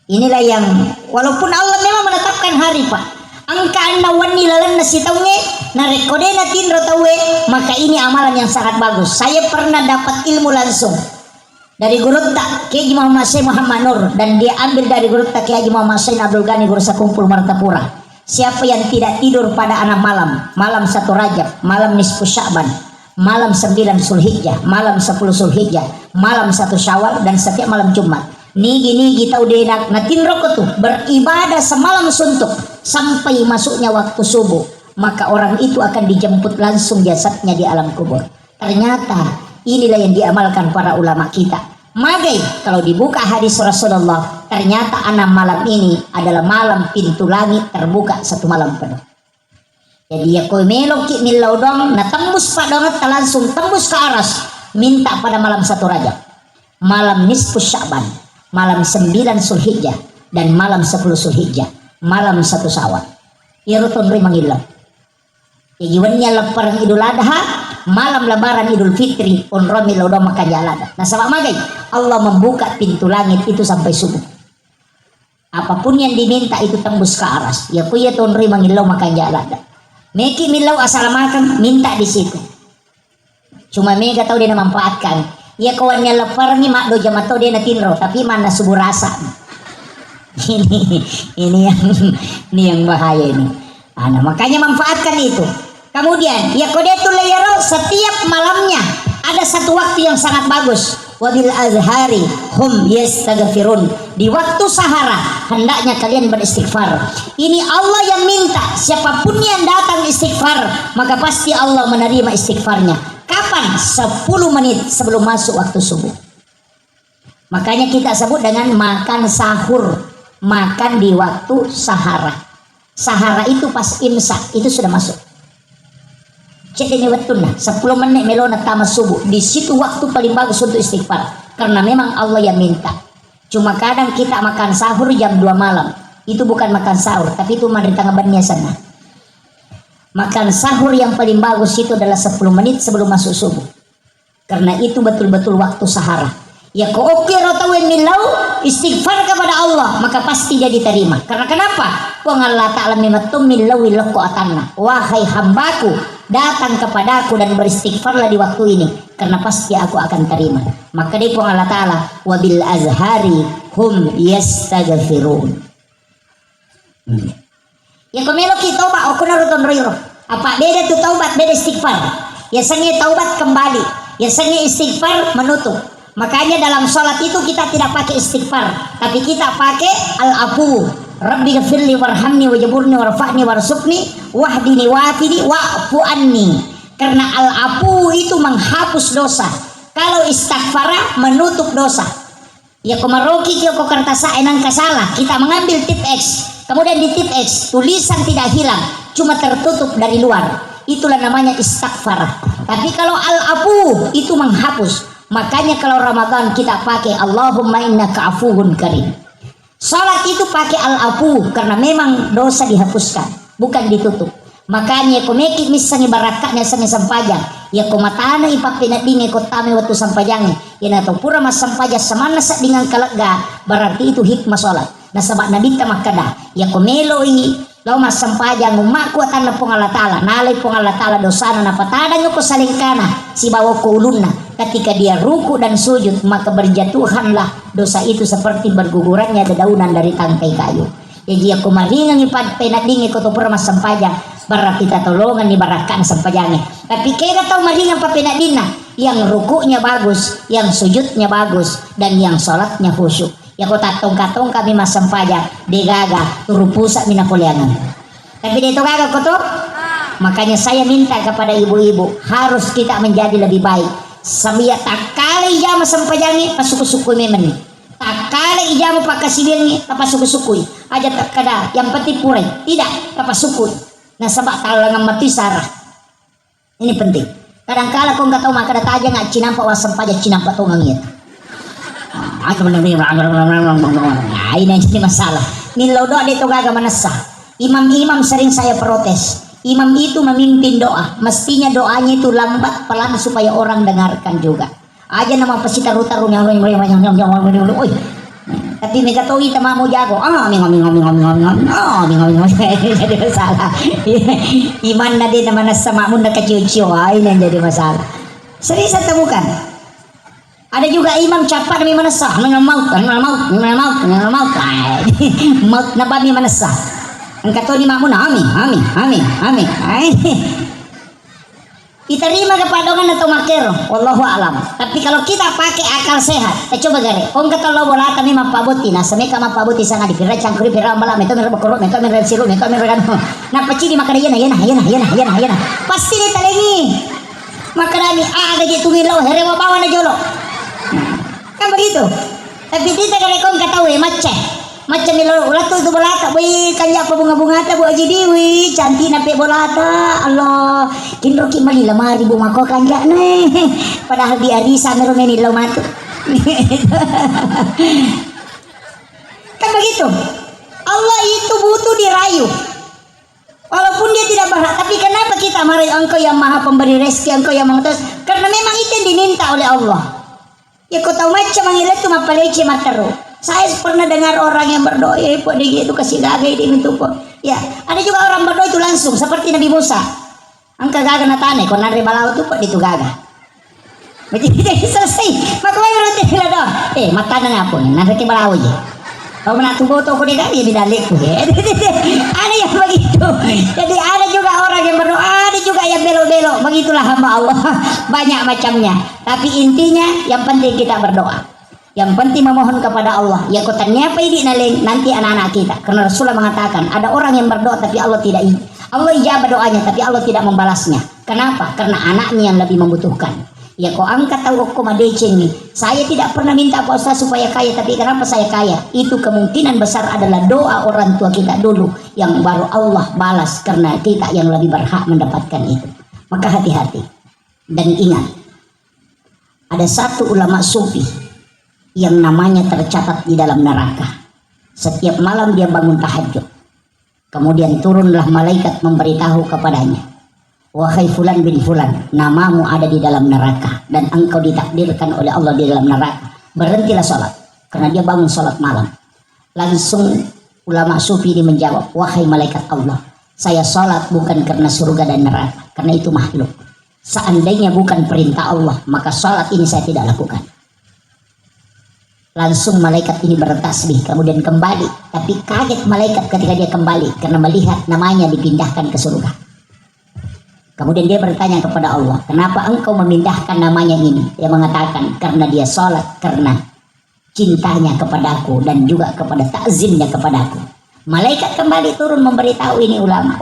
Inilah yang walaupun Allah memang menetapkan hari Pak. Angka anda wani lalan nasi taunge na rekode na tinro tawe, maka ini amalan yang sangat bagus. Saya pernah dapat ilmu langsung dari guru tak Kiai Muhammad Syekh Muhammad Nur, dan dia ambil dari guru tak Kiai Muhammad Syekh Abdul Ghani Guru Sakumpul Martapura. Siapa yang tidak tidur pada 6 malam, malam 1 Rajab, malam nisfu Sya'ban, malam 9 Zulhijjah, malam 10 Zulhijjah, malam 1 Syawal, dan setiap malam Jumat. Nigi kita udah natin rokok tuh beribadah semalam suntuk sampai masuknya waktu subuh, maka orang itu akan dijemput langsung jasadnya di alam kubur. Ternyata inilah yang diamalkan para ulama kita. Magai kalau dibuka hadis Rasulullah, ternyata 6 malam ini adalah malam pintu langit terbuka 1 malam penuh. Jadi ya koi melok ki milaudong na tembus padongat langsung tembus ke aras minta pada malam 1 Rajab, malam nisfu Sya'ban, malam 9 Zulhijjah, dan malam 10 Zulhijjah, malam 1 Syawal. Irutun rimangilam. Yajiwannya lebaran Idul Adha, malam lebaran Idul Fitri, unromi laudong makan jalada. Nah sama magai, Allah membuka pintu langit itu sampai subuh. Apapun yang diminta itu tembus ke aras. Ya kuya tunri mangilau makan jalada. Meki milau asal makan minta di situ. Cuma mega tahu dia memanfaatkan. Ya kawannya lepar nih mak do jamato dia natinro, tapi mana subuh rasa. ini yang bahaya ini. Nah, makanya manfaatkan itu. Kemudian ya kodetul layaro setiap malamnya ada satu waktu yang sangat bagus. Wabil azhari hum yastaghfirun. Di waktu sahara hendaknya kalian beristighfar. Ini Allah yang minta, siapapun yang datang istighfar, maka pasti Allah menerima istighfarnya. Kapan? 10 menit sebelum masuk waktu subuh. Makanya kita sebut dengan makan sahur. Makan di waktu sahara. Sahara itu pas imsak, itu sudah masuk. Cek ini betul nah, 10 menit melona tamat subuh. Di situ waktu paling bagus untuk istighfar. Karena memang Allah yang minta. Cuma kadang kita makan sahur jam 2 malam. Itu bukan makan sahur, tapi itu mari tangan sana. Makan sahur yang paling bagus itu adalah 10 menit sebelum masuk subuh. Karena itu betul-betul waktu sahara. Ya kau oke rotawen milau istighfar kepada Allah, maka pasti dia diterima. Karena kenapa? Wong Allah Ta'ala mimatum milau iloko atanna. Wahai hambaku, datang kepadaku dan beristighfarlah di waktu ini, karena pasti aku akan terima. Maka dia Wong Allah Ta'ala wabil azhari hum yastaghfirun. Ya kau melo kita taubat, aku naruton roiro. Apa beda tu taubat, beda istighfar. Ya sange taubat kembali, ya sange istighfar menutup. Makanya dalam sholat itu kita tidak pakai istighfar, tapi kita pakai al-afu. Rabbi ghafirli warhamni wajaburni warfa'ni warsukni wahdini wafini wa'fu anni. Karena al-afu itu menghapus dosa. Kalau istighfar menutup dosa. Ya komaroki kyo kertasa enang kasalah. Kita mengambil tip X, kemudian di tip X tulisan tidak hilang, cuma tertutup dari luar. Itulah namanya istighfar. Tapi kalau al-afu itu menghapus. Makanya kalau Ramadan kita pakai Allahumma innaka afuwun karim. Salat itu pakai al-afu karena memang dosa dihapuskan, bukan ditutup. Makanya komeki misalnya barakatnya sange sampajang. Ya komatana ipapina dinge kotame waktu sampajang. Ya nato pura mas sampaja samana sa dengan kalega. Berarti itu hikmah salat. Nasabak nabita makada. Ya komeloi law mas sampajang umakku atan na pong Allah Ta'ala. Nalay pong Allah Ta'ala dosana na patadang ko salingkana si bawa ko ulunna. Ketika dia ruku dan sujud, maka berjatuhanlah dosa itu seperti bergugurannya dedaunan dari tangkai kayu. Jadi aku maringan ipad penadingi ko to mas sampajang. Berarti tatolongan ni barakan sampajangnya. Tapi kaya tau maringan pa penadina yang rukunya bagus, yang sujudnya bagus, dan yang sholatnya khusyuk. Ya ko tatong-katong kami mas sampajang degaga turupusa minakuliangan. Tapi dito gaga ko to. Makanya saya minta kepada ibu-ibu, harus kita menjadi lebih baik. Samia takale ijama sampajangi pasuku-sukui memang nih. Takale ijama pakasibirngi tapasukui-sukui. Aja takada yang penting purai. Tidak tapasukui. Nah sebab talangan mati sarah. Ini penting. Kadang-kala kau nggak tahu maka data aja nggak cinampak wasampaja cinampak tuh ngangit. Nah ini jadi masalah. Nilau doa itu gagal menasah. Imam-imam sering saya protes. Imam itu memimpin doa, mestinya doanya itu lambat pelan supaya orang dengarkan juga. Aja nama pesita rutarun yang tapi mereka tahu kita mau jago. Jadi masalah. Iman nadi nama sama mun nak kecil-kecil ini yang jadi masalah. Sering saya temukan. Ada juga imam cepat demi menasah, maut, maut nabi menasah. Engkau tahu di makmun, amin. Kita terima kepadongan atau makero, wallahu alam. Tapi kalau kita pakai akal sehat, coba gare. Kau kata lo bola kami mapabuti, nah semeka mapabuti sangat dipira cangkuri pira malam, mereka mereka mereka mereka siru, mereka mereka. Nah peci di makan yana. Pasti dia talengi. Makarani ada gitu milau herewa bawa na jolo. Kan begitu. Tapi kita gare kau kata we macet. Macam milau ulat tu bolata, wih kanya apa bunga-bunga ta bu aji diwi, cantik nape bolata, Allah, kindro ki mali lamari bu mako kanja nih, padahal di arisa meron ni lau matu, kan begitu. Allah itu butuh dirayu, walaupun dia tidak berhak. Tapi kenapa kita marahi engkau yang maha pemberi rezeki, engkau yang mengatas? Karena memang itu yang diminta oleh Allah. Ya kau tahu macam mangilat tu mapaleci mataru. Saya pernah dengar orang yang berdoa, po dia itu kasih gagai di itu po. Ya, ada juga orang berdoa itu langsung seperti Nabi Musa. Angka gaga na tane, kon nare balaw tu po dito gaga. Begitu selesai. Maka nanti bila doa. Mata na nga po, nare ke balaw je. Kalau menatubo to ko dia bidalik ko. Ada yang begitu. Jadi ada juga orang yang berdoa, ada juga yang belok-belok. Begitulah hamba Allah. Banyak macamnya. Tapi intinya yang penting kita berdoa. Yang penting memohon kepada Allah. Ya kotanya apa ini nanti anak-anak kita. Karena Rasulullah mengatakan ada orang yang berdoa tapi Allah tidak Allah ijabah doanya tapi Allah tidak membalasnya. Kenapa? Karena anaknya yang lebih membutuhkan. Ya kau angkat tahu kau madeceng nih. Saya tidak pernah minta Pak Ustaz supaya kaya, tapi kenapa saya kaya? Itu kemungkinan besar adalah doa orang tua kita dulu yang baru Allah balas karena kita yang lebih berhak mendapatkan itu. Maka hati-hati dan ingat, ada satu ulama sufi yang namanya tercatat di dalam neraka. Setiap malam dia bangun tahajud. Kemudian turunlah malaikat memberitahu kepadanya, wahai fulan bin fulan, namamu ada di dalam neraka dan engkau ditakdirkan oleh Allah di dalam neraka. Berhentilah sholat, karena dia bangun sholat malam. Langsung ulama sufi ini menjawab, wahai malaikat Allah, saya sholat bukan karena surga dan neraka, karena itu makhluk. Seandainya bukan perintah Allah, maka sholat ini saya tidak lakukan. Langsung malaikat ini bertasbih kemudian kembali, tapi kaget malaikat ketika dia kembali karena melihat namanya dipindahkan ke surga. Kemudian dia bertanya kepada Allah, kenapa engkau memindahkan namanya ini? Dia mengatakan karena dia sholat karena cintanya kepadaku dan juga kepada takzimnya kepadaku. Malaikat kembali turun memberitahu ini ulama,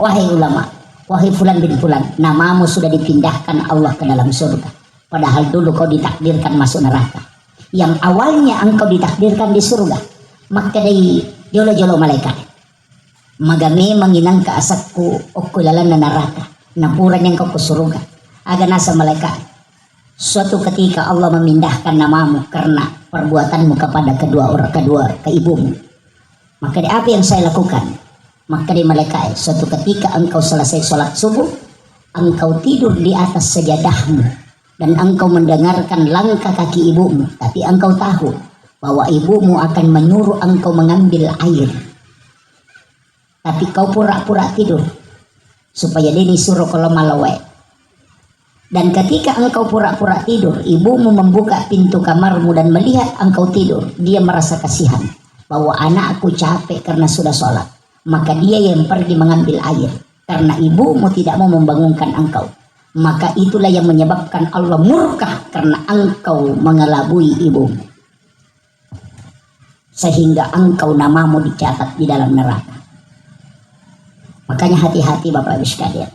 wahai fulan bin fulan, namamu sudah dipindahkan Allah ke dalam surga, padahal dulu kau ditakdirkan masuk neraka. Yang awalnya engkau ditakdirkan di surga, maka dari jolo-jolo malaikat magame manginang kaasakku okulalan na neraka napuran yang kau ke surga aga nasa malaikat. Suatu ketika Allah memindahkan namamu karena perbuatanmu kepada kedua ke ibumu, maka apa yang saya lakukan? Maka di malaikat, suatu ketika engkau selesai sholat subuh, engkau tidur di atas sajadahmu dan engkau mendengarkan langkah kaki ibumu, tapi engkau tahu bahwa ibumu akan menyuruh engkau mengambil air, tapi kau pura-pura tidur supaya dia disuruh kalau malawe. Dan ketika engkau pura-pura tidur, ibumu membuka pintu kamarmu dan melihat engkau tidur, dia merasa kasihan bahwa anakku capek karena sudah sholat, maka dia yang pergi mengambil air karena ibumu tidak mau membangunkan engkau. Maka itulah yang menyebabkan Allah murka karena engkau mengelabui ibumu, sehingga engkau namamu dicatat di dalam neraka. Makanya hati-hati Bapak Ibu sekalian,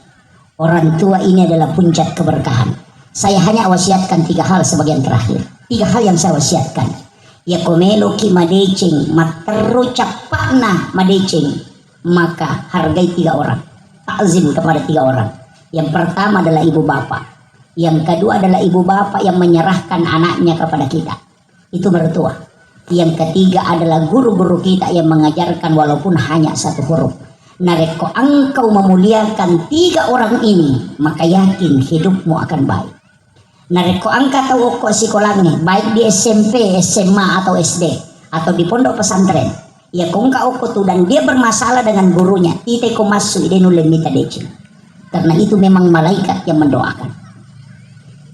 orang tua ini adalah puncak keberkahan. Saya hanya wasiatkan 3 hal sebagian terakhir. 3 hal yang saya wasiatkan. Ya komelo ki madeceng materu capakna madeceng, maka hargai 3 orang, takzim kepada 3 orang. Yang pertama adalah ibu bapak. Yang kedua adalah ibu bapak yang menyerahkan anaknya kepada kita. Itu mertua. Yang ketiga adalah guru-guru kita yang mengajarkan walaupun hanya 1 huruf. Nareko engkau memuliakan 3 orang ini, maka yakin hidupmu akan baik. Nareko angka tahu kok sekolahnya, baik di SMP, SMA atau SD atau di pondok pesantren. Ya kong kau tuh dan dia bermasalah dengan gurunya. Ite ko masu ide nulen mita decing. Karena itu memang malaikat yang mendoakan.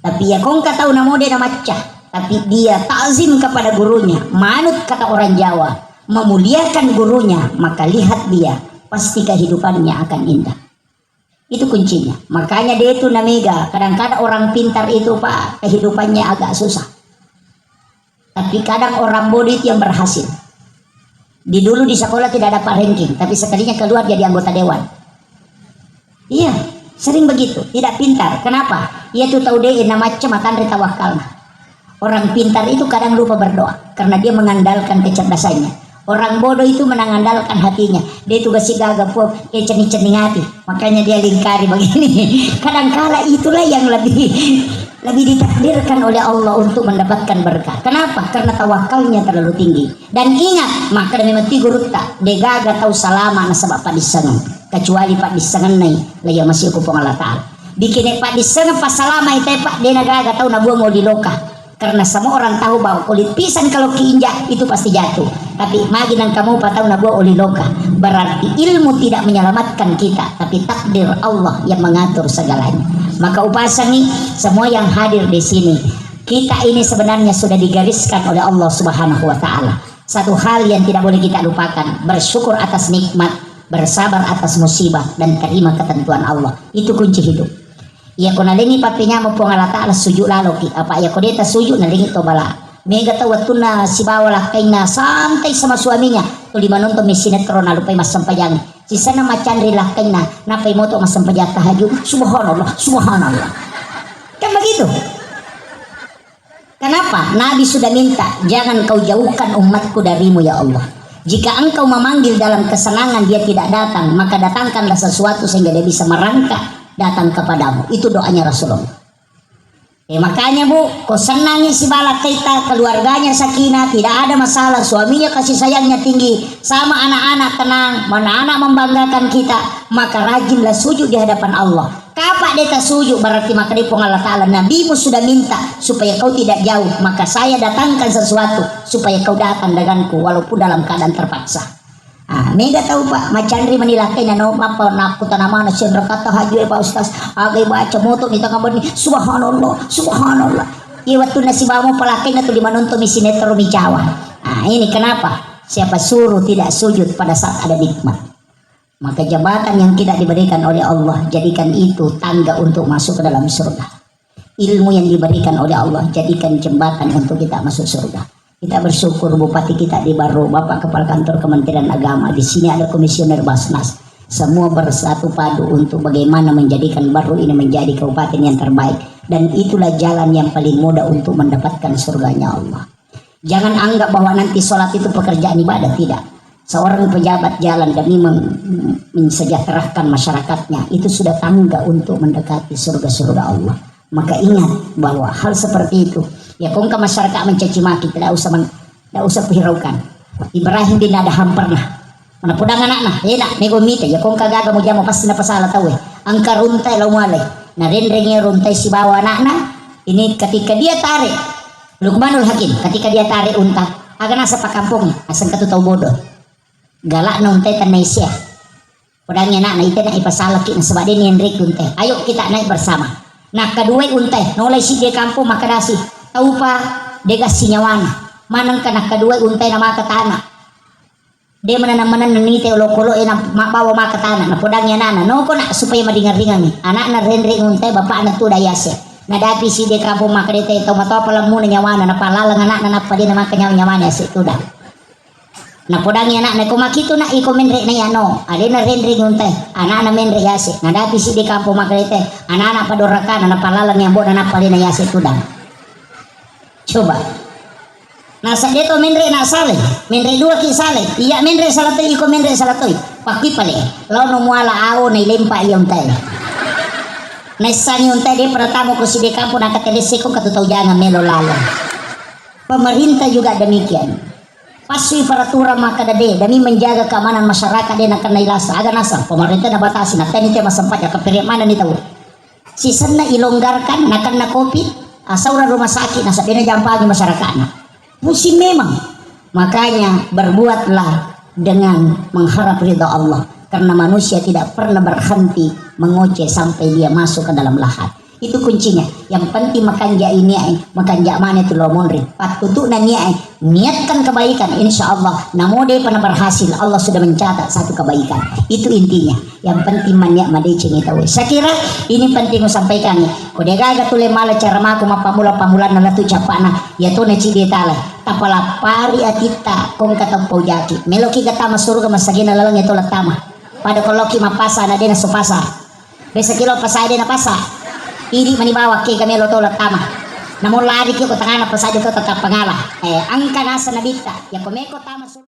Tapi ya kong tahu namo dia namacah, tapi dia takzim kepada gurunya, manut kata orang Jawa, memuliakan gurunya, maka lihat dia, pasti kehidupannya akan indah. Itu kuncinya. Makanya dia itu namega, kadang-kadang orang pintar itu Pak, kehidupannya agak susah. Tapi kadang orang bodoh itu yang berhasil. Dulu di sekolah tidak dapat ranking, tapi sekalinya keluar jadi anggota dewan. Iya, sering begitu, tidak pintar. Kenapa? Ia tuh tahu deh nama cematan tawakal. Orang pintar itu kadang lupa berdoa karena dia mengandalkan kecerdasannya. Orang bodoh itu mengandalkan hatinya. Dia itu kasih gagap, dia cening-cening hati. Makanya dia lingkari begini. Kadang-kala itulah yang lebih ditakdirkan oleh Allah untuk mendapatkan berkah. Kenapa? Karena tawakalnya terlalu tinggi. Dan ingat, maka memang tigurut tak degaga tahu salama nasabak Pak diseneng. Kecuali Pak disengen nai laya masih kupong Allah Ta'ala. Bikin Pak disengen pas salama itu Pak dia nagaga tahu nabuang mau dilokah. Karena semua orang tahu bahwa kulit pisang kalau keinjak itu pasti jatuh. Tapi maginan kamu patau nabuang oli loka. Berarti ilmu tidak menyelamatkan kita, tapi takdir Allah yang mengatur segalanya. Maka upasangi semua yang hadir di sini, kita ini sebenarnya sudah digariskan oleh Allah Subhanahu wa Ta'ala. Satu hal yang tidak boleh kita lupakan, bersyukur atas nikmat, bersabar atas musibah, dan terima ketentuan Allah. Itu kunci hidup. Iya ko nalingi papinya mo po nga lata alas suju lalo ki apa iya ko dita suju nalingi to bala mega to watun na si bawala kay na santai sama suaminya to di manonton may sinetron na lupay masampayang sisa na macan rilakay na napay mo to masampayang tahajud subhanallah subhanallah kan begitu. Kenapa? Nabi sudah minta, jangan kau jauhkan umatku darimu ya Allah. Jika engkau memanggil dalam kesenangan dia tidak datang, maka datangkanlah sesuatu sehingga dia bisa merangkak datang kepadamu. Itu doanya Rasulullah. Makanya bu, kau senangi si balak kita, keluarganya sakinah, tidak ada masalah, suaminya kasih sayangnya tinggi, sama anak-anak tenang, mana anak membanggakan kita, maka rajinlah sujud di hadapan Allah. Kapak deta sujud berarti maka di Allah Ta'ala Nabimu sudah minta supaya kau tidak jauh, maka saya datangkan sesuatu supaya kau datang denganku walaupun dalam keadaan terpaksa. Mega tahu Pak, macandri menilai na no apa naku tanama na sendra kata haji Pak Ustaz, agay baca moto ni tangabon ni subhanallah subhanallah. Iwatu na si bamo palaki na tu di manonton mi sinetron mi Jawa. Ini kenapa? Siapa suruh tidak sujud pada saat ada nikmat? Maka jabatan yang tidak diberikan oleh Allah jadikan itu tangga untuk masuk ke dalam surga. Ilmu yang diberikan oleh Allah jadikan jembatan untuk kita masuk surga. Kita bersyukur bupati kita di Baru, Bapak Kepala Kantor Kementerian Agama, di sini ada komisioner Basnas. Semua bersatu padu untuk bagaimana menjadikan Baru ini menjadi kabupaten yang terbaik. Dan itulah jalan yang paling mudah untuk mendapatkan surganya Allah. Jangan anggap bahwa nanti sholat itu pekerjaan ibadah, tidak. Seorang pejabat jalan demi mensejahterakan masyarakatnya, itu sudah tangga untuk mendekati surga-surga Allah. Maka ingat bahwa hal seperti itu, ya kong ke masyarakat mencaci maki tidak usah hiraukan. Ibrahim bin Adham pernah mana pudang anak enak negomite ya kong kagaga mo jamo pasti na pasala tawe angka runtai laumale na renrengnya runtai si bawa anak ini ketika dia tarik Luqmanul Hakim ketika dia tarik unta agak nasa pakampungnya asal katu tahu bodoh galak na untai tanaisya pudangnya anak itu na ipasala ki na sebab dia nyenrik untai ayo kita naik bersama. Nah kedua untai nolai si dia kampung maka dasi tahu pa degas sinyawana manang kana kedua untai na maka tanah dia menanam nite ulo-ulo ina bawa maka tanah na podangnya nana no ko na supaya madingar-dingar ni anak na renre untai bapak na tu dayase na dapi si dia kampung maka dite tahu matawa pala muna nyawana na palalang anak na napadi na maka nyawana si tu dah na podangnya anak na kumakito na iko menre na yano ade na renre untai anak na menre yase na dapi si dia kampung maka dite anak padorakan na palalang nyambo na napadi na yase tu dah. Coba nasa dito menre na sale menre dua ki sale iya menre salatoy iko menre salatoy paki pale law no muala awo na ilempa yung tay na isang yung tay di pratamo ko si de kampo nakatelesi ko katutaw jangan melo lalo. Pemerintah juga demikian pasui peraturan maka dade demi menjaga keamanan masyarakat dia akan nailasa agak nasa pemerintah na batasi na tani tema sempat ya kepiri mana ni tahu sisan na ilonggarkan nakan na covid asauran rumah sakit nasa dina jampagi masyarakatnya musim memang makanya berbuatlah dengan mengharap ridha Allah karena manusia tidak pernah berhenti mengoceh sampai dia masuk ke dalam lahat itu kuncinya yang penting makanja ini makanja mana itu lo monri patutu nanya niatkan kebaikan insya Allah namo dia pernah berhasil Allah sudah mencatat satu kebaikan itu intinya yang penting manyak madecing itu saya kira ini penting sampaikan ya kode gaga tule mala cara maku mapamula na latu capana ya to na cide tala tapala pari atita kong kata pojaki meloki kata masuru ka masagina lalang ito latama pada koloki mapasa na din na supasa besa kilo pasay din na pasa ini manibawa kay kami lo to latama namun lari ko tangana pasay ko tatap pangala angka nasa nabita ya komeko tama